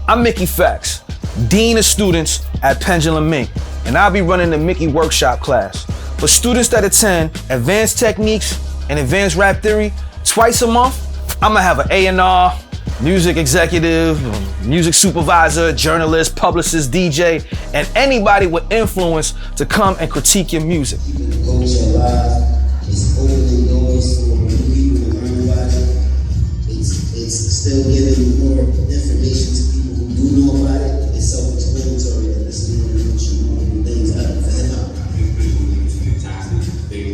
I'm Mickey Factz, Dean of Students at Pendulum Inc, and I'll be running the Mickey Workshop class. For students that attend Advanced Techniques and Advanced Rap Theory twice a month, I'm gonna have an A&R, music executive, music supervisor, journalist, publicist, DJ, and anybody with influence to come and critique your music. It's opening doors for new people to learn about it. It's still giving more information to people who do know about it. It's self-explanatory that this is one of the things I don't fan out. I think it's fantastic. I think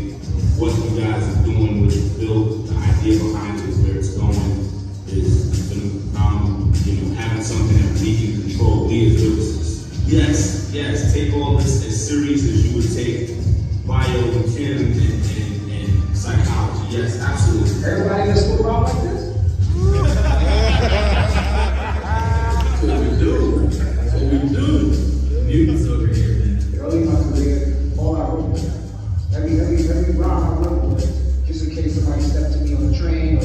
what you guys are doing with the build, the idea behind it, where it's going, is having something that we can control. We as businesses. Yes. Take all this as serious as you would take bio and chem and psychology. Yes, absolutely. Everybody in the school around like this? That's what we do. Mutants over here, man. Early in my career, all I wrote was every round I wrote was just in case somebody stepped to me on the train or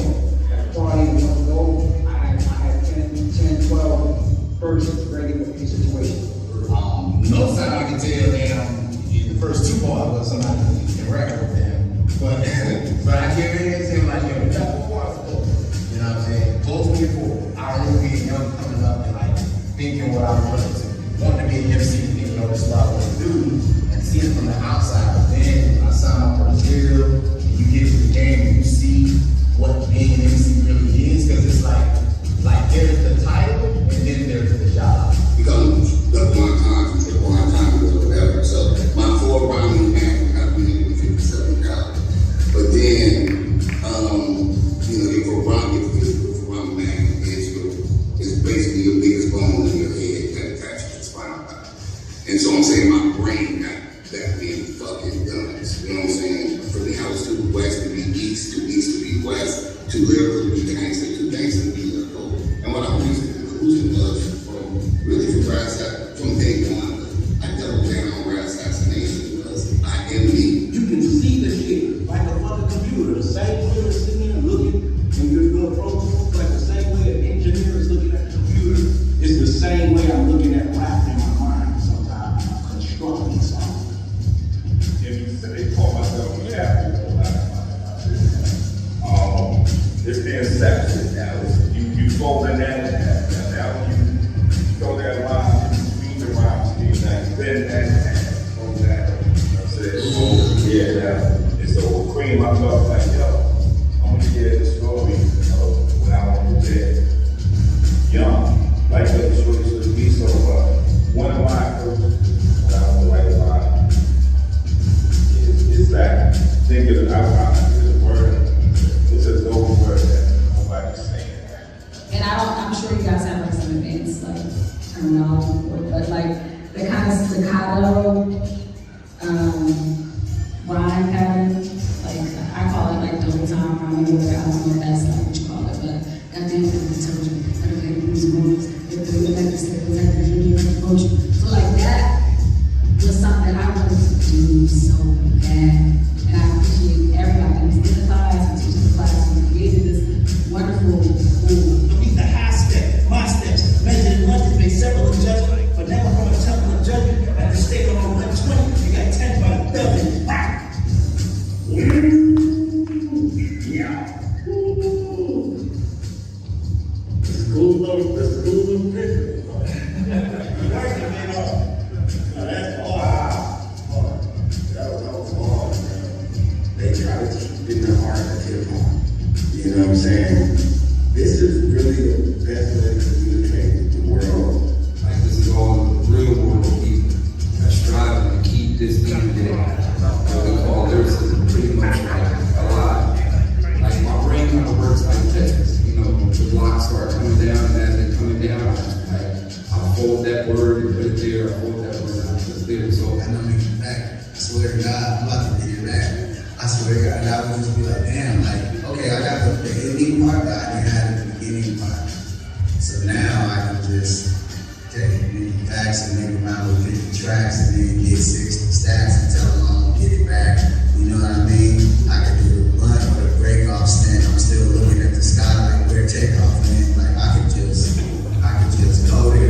at a party and don't go. I had 10, 12 verses ready for any situation. Most time I can tell that the first two bars was somebody can record with them. But I can't really say like, yo, you got 4 bars to go. You know what I'm saying? Close me to 4. I remember being young, coming up and like thinking what I wanted to, wanting to be an MC, thinking, this is what I want to do, and seeing it from the outside. But then I signed up for the deal, and you get to the game and you see what being an MC really is, because it's like there's the title and then there's the job. Because the one time or whatever. So my 4 rounding band got me in $57,000. But then, if a rounding band is basically your biggest bone in your head that attached to the spinal cord. And so I'm saying my brain got that being fucking done. You know what I'm saying? For me, I was too west to be east, too east to be west, too lyrical to be gangster, too gangster to be lyrical. And what I was using the conclusion was from day one, I doubled down on rap assassination because I am me. You can see the shit like a fucking computer. The same way you're sitting there looking when you're doing programs, like the same way an engineer is looking at the computer, it's the same way I'm looking at rap in my mind sometimes. I'm constructing something. If you say they call myself a captain, it's the inception now. You fold in that now you throw that line, you speed the rhyme, then that from that. I said, and so Cream, I felt like, yo, I'm gonna hear the story of when I was there, young, like the story should be. So one of my first, when I was right about is that thinking about the word. It's a dope word that nobody's saying. And I'm sure you guys have like some advanced terminology for it, but like the kind of staccato rhyme pattern, like I call it like double time rhyming, or I don't know if that's like what you call it, but goddamn it, I told you, I don't get these moves, so like that was something I wanted to do so bad, and I appreciate everybody who's in the class, who teaches the class, who created this wonderful school. The high step, my steps, measured in London, made several adjustments, but now from a temple of judgment, at the state on 120, you got 10 by the building. Yeah. The school of victory. Working it off. That's hard. That was hard, man. They try to keep the heart of hip hop. You know what I'm saying? This is really the best way to communicate with the world. Like this is all the real world people that striving to keep this thing that we call lyricism pretty much like alive. Like my brain kind of works like Tetris. The blocks start coming down, and as they're coming down, I fold that word and put it there, I fold that word and put it there. So And I'm making back. I swear to God, I'm about to get it back. I swear to God, and I would just be like, damn, like, okay, I got the ending part, but I didn't have the beginning part. So now I can just take the facts and make around with 50 tracks and then get 60 stacks and tell them I'm gonna get it back. You know what I mean? I can do a blunt or a break off stand. I'm still looking at the sky like where takeoff, man. Like I could just go there.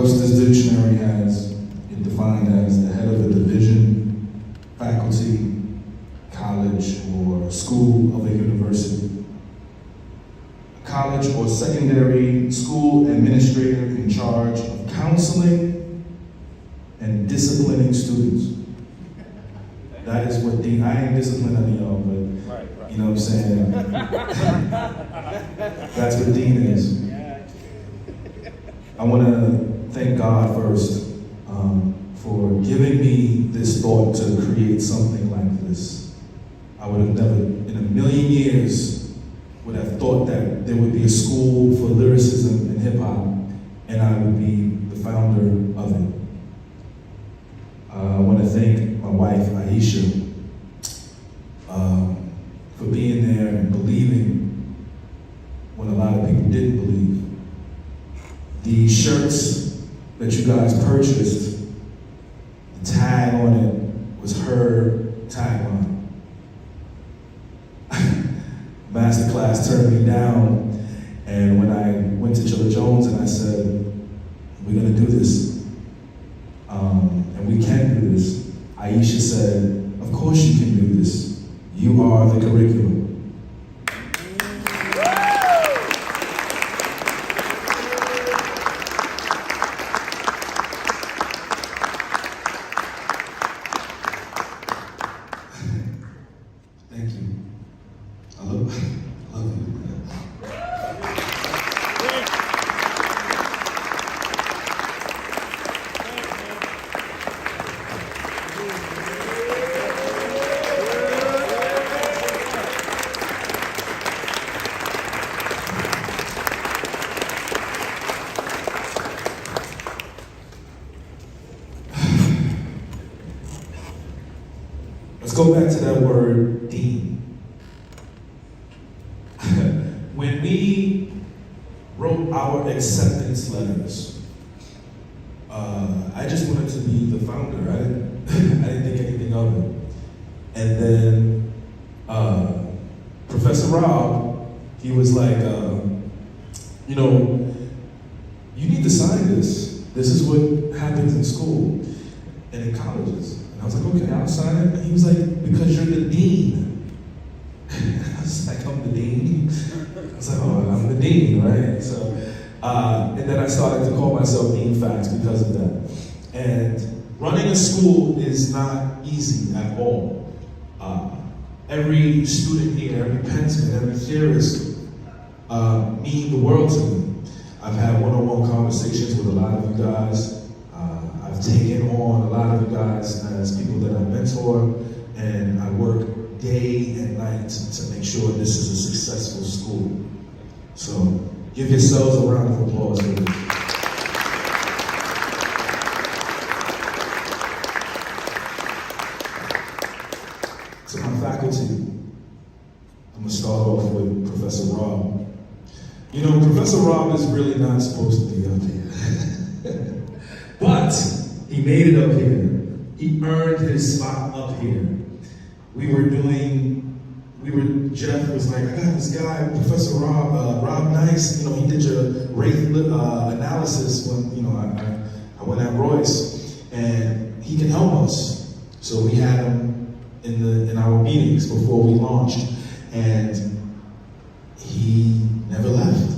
Webster's Dictionary has it defined as the head of a division, faculty, college, or school of a university. A college or secondary school administrator in charge of counseling and disciplining students. That is what Dean, I ain't disciplining any of y'all, but you know what I'm saying? That's what Dean is. I want to thank God first for giving me this thought to create something like this. I would have never, in a million years, would have thought that there would be a school for lyricism and hip hop, and I would be the founder of it. I want to thank my wife, Aisha, for being there and believing when a lot of people didn't believe. The shirts that you guys purchased, the tag on it was her tagline. Masterclass turned me down, and when I went to Chilla Jones and I said, we're gonna do this, and we can do this, Aisha said, of course you can do this. You are the curriculum. Thank you. I love you. Let's go back to that word, dean. When we wrote our acceptance letters, I just wanted to be the founder. I didn't think anything of it. And then Professor Rob, he was like, you need to sign this. This is what happens in school and in colleges. And I was like, okay, I'll sign it. And he was like, because you're the dean. I was like, I'm the dean? I was like, oh, I'm the dean, right? So, and then I started to call myself Dean Factz because of that. And running a school is not easy at all. Every student here, every pensman, every theorist mean the world to me. I've had one-on-one conversations with a lot of you guys. I've taken on a lot of you guys as people that I mentor, and I work day and night to make sure this is a successful school. So give yourselves a round of applause for this. To my faculty, I'm gonna start off with Professor Rob. You know, Professor Rob is really not supposed to be up here. But he made it up here. He earned his spot up here. Jeff was like, I got this guy, Professor Rob Nice, he did your rate analysis when, I went at Royce, and he can help us. So we had him in our meetings before we launched, and he never left.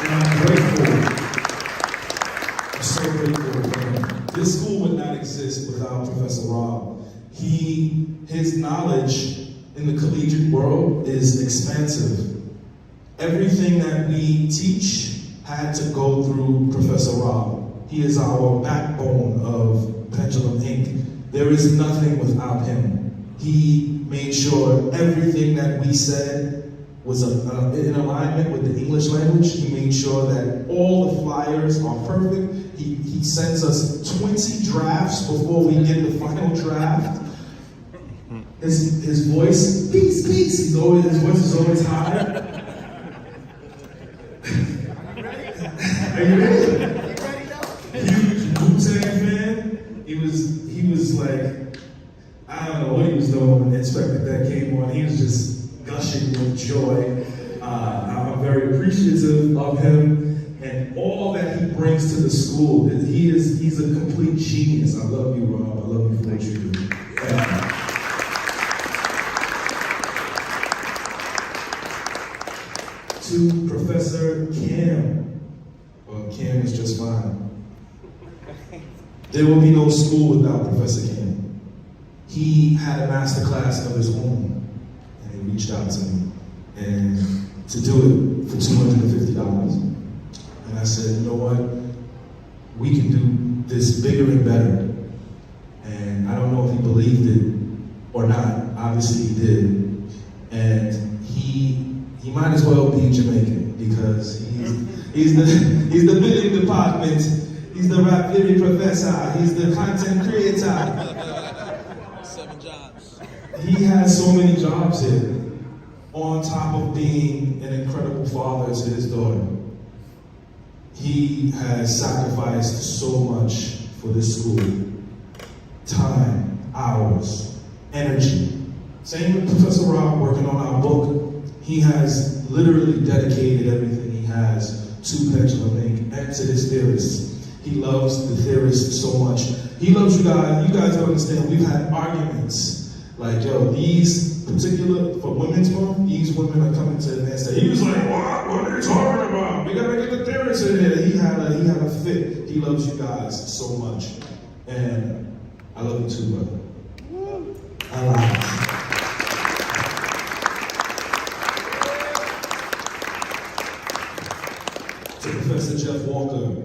And I'm grateful. I'm so grateful for him. This school would not exist without Professor Rob. His knowledge in the collegiate world is expansive. Everything that we teach had to go through Professor Rob. He is our backbone of Pendulum Inc. There is nothing without him. He made sure everything that we said was in alignment with the English language. He made sure that all the flyers are perfect. He sends us 20 drafts before we get the final draft. His voice speaks. His voice is always high. Are you ready? Huge Wu-Tang fan. He was like, I don't know what he was doing when the Inspector that came on. He was just gushing with joy. I'm very appreciative of him and all that he brings to the school. He's a complete genius. I love you, Rob. I love you for what you do. To Professor Cam. Well, Cam is just fine. There will be no school without Professor Cam. He had a master class of his own, and he reached out to me, and to do it for $250. And I said, you know what? We can do this bigger and better. And I don't know if he believed it or not. Obviously he did. And he might as well be Jamaican because he's the billing department. He's the rap theory professor. He's the content creator. 7 jobs. He has so many jobs here, on top of being an incredible father to his daughter. He has sacrificed so much for this school. Time, hours, energy. Same with Professor Rob working on our book. He has literally dedicated everything he has to Pendulum Inc. and to his theorists. He loves the theorists so much. He loves you guys. You guys don't understand. We've had arguments. Like, yo, these particular, for Women's Month, these women are coming to him and say, he was like, what are you talking about? We gotta get the theorists in here. He had a fit. He loves you guys so much. And I love you too, brother. I love you. To Professor Jeff Walker,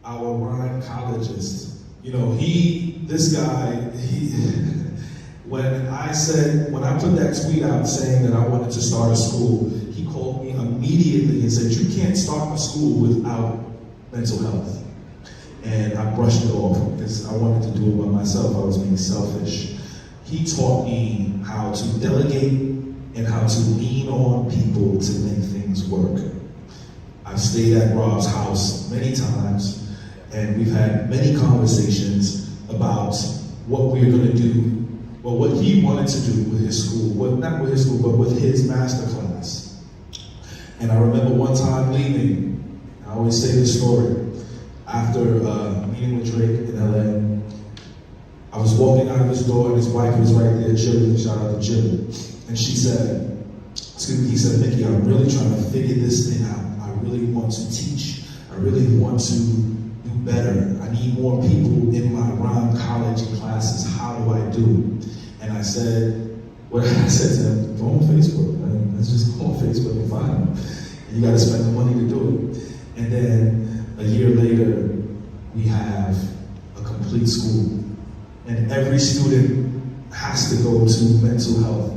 our rhyme collegist. You know, this guy, when I put that tweet out saying that I wanted to start a school, he called me immediately and said, you can't start a school without mental health. And I brushed it off because I wanted to do it by myself. I was being selfish. He taught me how to delegate and how to lean on people to make things work. I've stayed at Rob's house many times, and we've had many conversations about what we're going to do, well, what he wanted to do with his school, not with his school, but with his master class. And I remember one time leaving, I always say this story, after meeting with Drake in LA, I was walking out of his door and his wife was right there chilling, shout out to Jilly. And he said, Mickey, I'm really trying to figure this thing out. I really want to teach. I really want to do better. I need more people in my rhyme college classes. How do I do it? And I said to him, go on Facebook. Let's just go on Facebook and find them. And you got to spend the money to do it. And then a year later, we have a complete school. And every student has to go to mental health,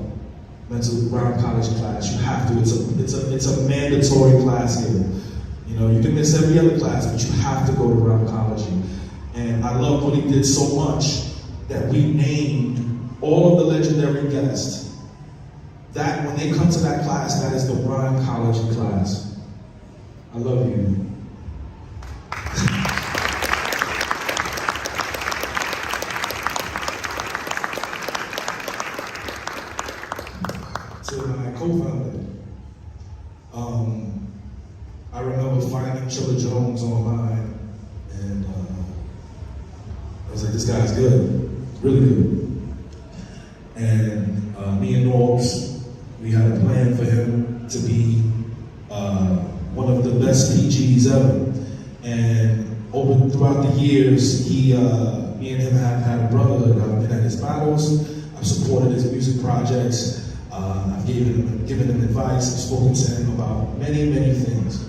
mental rhyme college class. You have to. It's a mandatory class here. You know, you can miss every other class, but you have to go to rhymecology. And I love what he did so much that we named all of the legendary guests. That when they come to that class, that is the rhymecology class. I love you. To my co-founder, I remember finding Chilla Jones online, and I was like, this guy's good, really good. And me and Norbs, we had a plan for him to be one of the best PGs ever. And throughout the years, me and him have had a brotherhood. I've been at his battles, I've supported his music projects, I've given him advice, I've spoken to him about many, many things.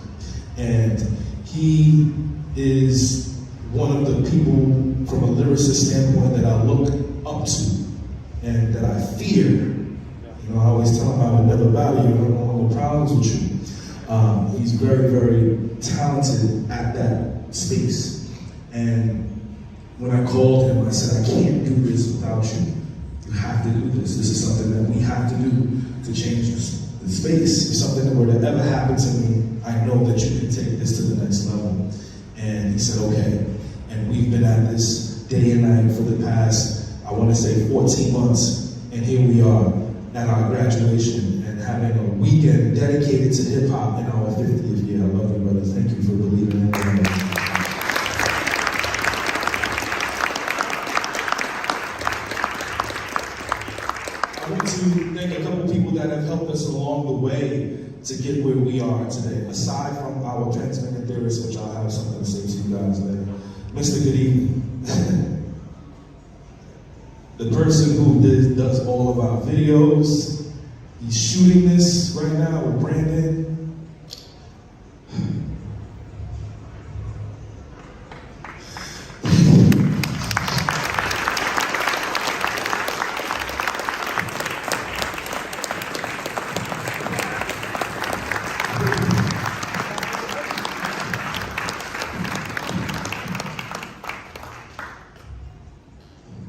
And he is one of the people from a lyricist standpoint that I look up to and that I fear. You know, I always tell him I would never bow you, I don't want no problems with you. He's very, very talented at that space. And when I called him, I said, I can't do this without you. You have to do this. This is something that we have to do to change the space. If something were to ever happen to me, I know that you can take this to the next level. And he said, okay. And we've been at this day and night for the past, I want to say 14 months. And here we are at our graduation and having a weekend and dedicated to hip hop in our 50th year. I love you, brothers. Thank you for believing in it. I want to thank a couple people that have helped us along the way to get where we are today. Aside from our pensmen and theorists, which I'll have something to say to you guys later. Mr. Good Evening. The person who does all of our videos. He's shooting this right now with Brandon.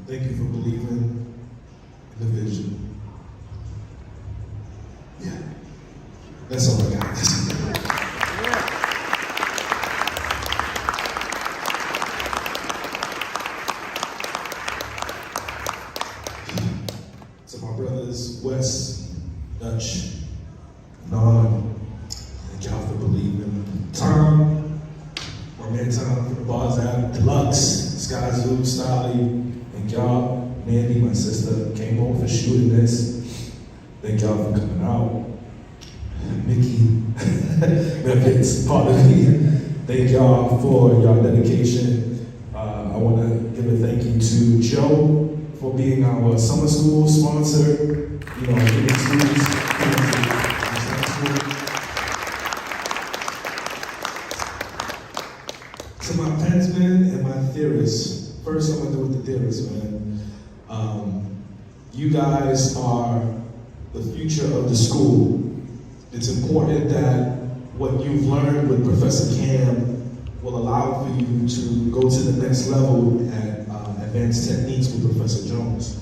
Thank you for believing in the vision. Yeah, that's all I got. So my brothers, Wes, Dutch, Non, thank y'all for believing. Tom, my man Tom from the Bars App, Deluxe, Sky Zoo, Stolly. Thank y'all. Mandy, my sister, came home for shooting this. Thank y'all for coming out. Mickey, it's part of me. Thank y'all for your dedication. I want to give a thank you to Joe for being our summer school sponsor. You know, giving students summer school. To my pensmen and my theorists. First, I'm gonna do with the theorists, man. You guys are the future of the school. It's important that what you've learned with Professor Cam will allow for you to go to the next level at advanced techniques with Professor Jones.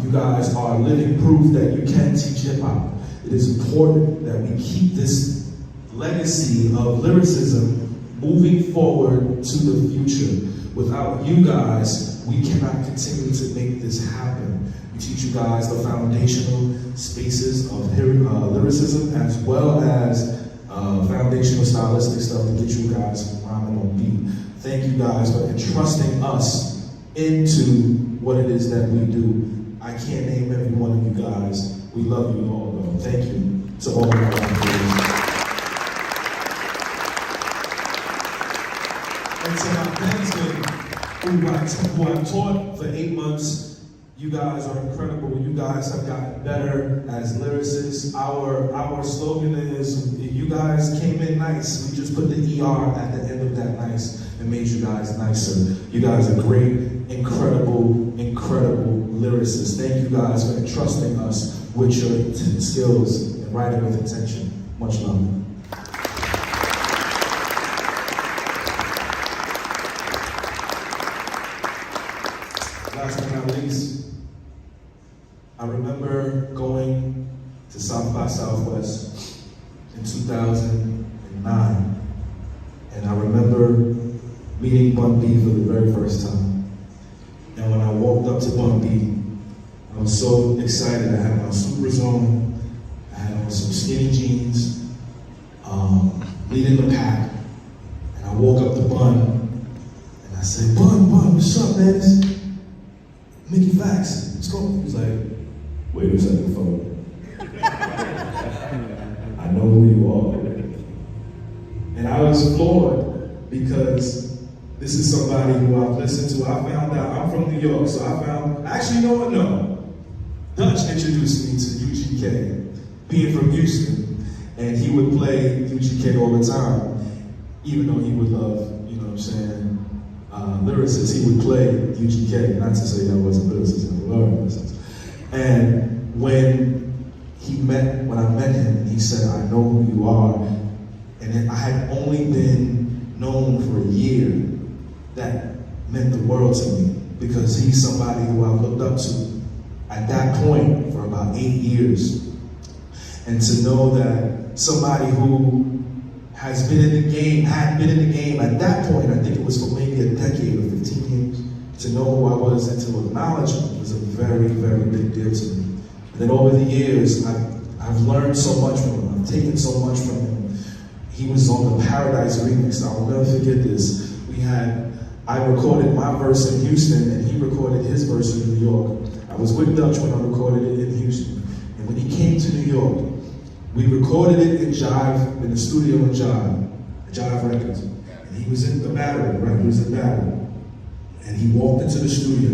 You guys are living proof that you can teach hip hop. It is important that we keep this legacy of lyricism moving forward to the future. Without you guys, we cannot continue to make this happen. We teach you guys the foundational spaces of lyricism as well as foundational stylistic stuff to get you guys rhyming on beat. Thank you guys for entrusting us into what it is that we do. I can't name every one of you guys. We love you all though. Thank you to all of our volunteers. And to my pensmen, who I taught for 8 months, you guys are incredible. You guys have gotten better as lyricists. Our slogan is, you guys came in nice. We just put the ER at the end of that nice and made you guys nicer. You guys are great, incredible, incredible lyricists. Thank you guys for entrusting us with your skills and writing with intention. Much love. Last but not least, I remember going to South by Southwest in 2009, and I remember meeting Bun B for the very first time. And when I walked up to Bun B, I was so excited. I had my Supers on, I had on some skinny jeans, leading the pack, and I woke up to Bun, and I said, Bun, what's up, man? Mickey Factz, let's go. He was like, wait a second, folks. I know who you are. And I was floored because this is somebody who I've listened to. I found out, I'm from New York, so actually, no. Dutch introduced me to UGK, being from Houston, and he would play UGK all the time, even though he would love, you know what I'm saying, lyricists, he would play UGK, not to say that wasn't lyricists, I love lyricists. And when I met him, he said, I know who you are. And I had only been known for a year. That meant the world to me because he's somebody who I've looked up to at that point for about 8 years. And to know that somebody who has been in the game, had been in the game at that point, I think it was for maybe a decade or 15 years, to know who I was and to acknowledge him was a very, very big deal to me. And then over the years, I I've learned so much from him. I've taken so much from him. He was on the Paradise remix. I'll never forget this. I recorded my verse in Houston, and he recorded his verse in New York. I was with Dutch when I recorded it in Houston. And when he came to New York, we recorded it in Jive, in the studio in Jive Records. And he was in the Battery, right? He was in Battery. And he walked into the studio.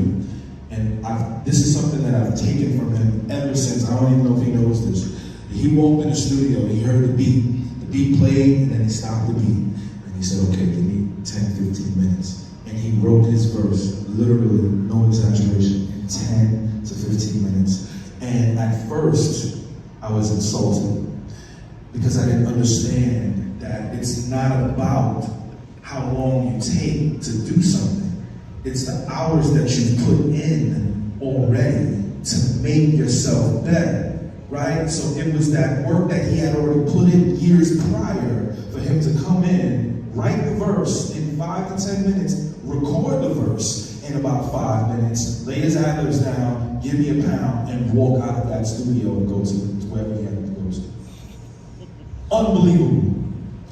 And this is something that I've taken from him ever since. I don't even know if he knows this. He walked in the studio, he heard the beat played, and then he stopped the beat. And he said, okay, give me 10, 15 minutes. And he wrote his verse, literally, no exaggeration, in 10 to 15 minutes. And at first, I was insulted because I didn't understand that it's not about how long you take to do something. It's the hours that you put in already to make yourself better, right? So it was that work that he had already put in years prior for him to come in, write the verse in 5 to 10 minutes, record the verse in about 5 minutes, lay his ad-libs down, give me a pound, and walk out of that studio and go to wherever he had to go to. Unbelievable.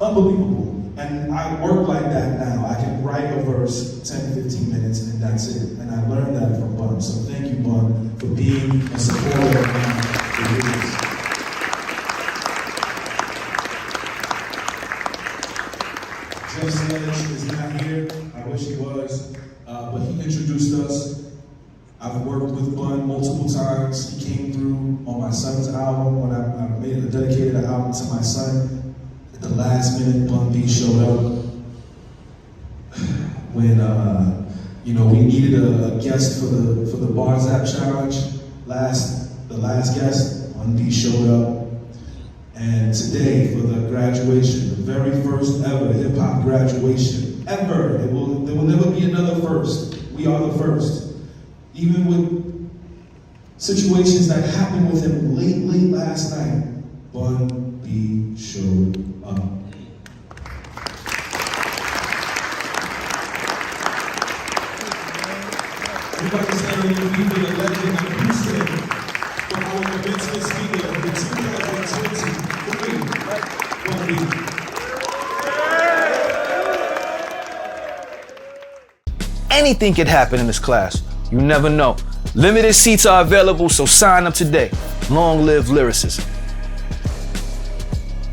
Unbelievable. And I work like that now. I can write a verse 10, 15 minutes, and that's it. And I learned that from Bun. So thank you, Bun, for being a supporter of my business. Jeff Sanders is not here. I wish he was. But he introduced us. I've worked with Bun multiple times. He came through on my son's album when I made a dedicated album to my son. At the last minute, Bun B showed up. When we needed a guest for the Bar Zap Challenge. The last guest, Bun B showed up. And today, for the graduation, the very first ever hip-hop graduation ever. There will never be another first. We are the first. Even with situations that happened with him late last night, Bun B showed up. We'd like to say to you, the legend of Houston, for our commencement speaker of the 2023 Bun B. Anything could happen in this class. You never know. Limited seats are available, so sign up today. Long live lyricists.